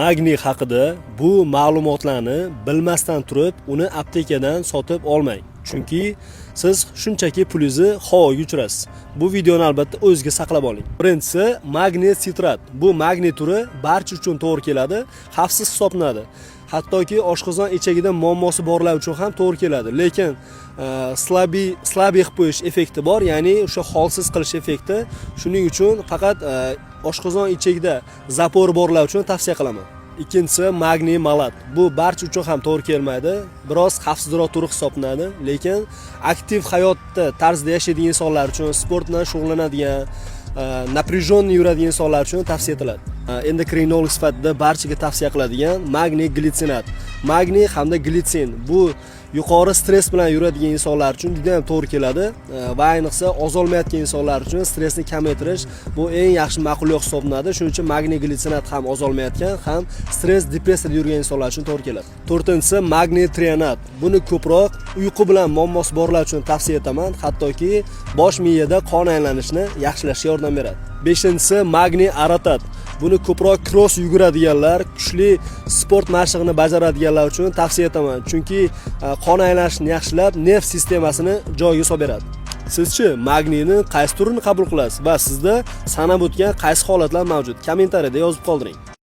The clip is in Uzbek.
Magniy haqida bu ma'lumotlarni bilmasdan turib, uni aptekadan sotib olmang. Chunki siz shunchaki pulingizni havoga uchirasiz. Bu videoni albatta o'zingizga saqlab oling. Birinchisi magniy sitrat. Bu magniy turi barcha uchun to'g'ri keladi, xavfsiz hisoblanadi. Hattoki oshqozon ichagida muammosi borlar uchun ham to'g'ri keladi. Lekin slabi qo'yish effekti bor, ya'ni o'sha holsiz qilish effekti. Shuning uchun faqat oshqozon ichagida zapori borlar uchun tavsiya qilaman. Ikkinchisi magniy malat. Bu barcha uchun ham to'g'ri kelmaydi. Biroz xavfsizroq turi hisoblanadi, lekin aktiv hayotda tarzda yashaydigan insonlar uchun, sport bilan shug'ullanadigan, напряженный yuradigan insonlar uchun tavsiya etiladi. Endokrinolog sifatida barchaga tavsiya qiladigan magniy glitsinat. Magniy hamda glitsin bu yuqori stress bilan yuradigan insonlar uchun juda ham to'g'ri keladi va ayniqsa ozolmayotgan insonlar uchun stressni kamaytirish bu eng yaxshi ma'qulroq hisoblanadi. Shuning uchun magniy glitsinat ham ozolmayotgan, ham stress, depressiyada yurgan insonlar uchun to'g'ri keladi. To'rtinchisi magniy trionat. Buni ko'proq uyqu bilan muammosi borlar uchun tavsiya etaman, hattoki bosh miyada qon aylanishini yaxshilashga yordam beradi. Beshinchisi magniy aratat. Buni ko'proq cross yuguradiganlar, kuchli sport mashqini bajaradiganlar uchun tavsiya etaman. Chunki qon aylanishini yaxshilab, nerv sistemasini joyiga solib beradi. Sizchi magniyni qaysi turini qabul qilasiz va sizda sanab o'tgan qaysi holatlar mavjud? Kommentariyada yozib qoldiring.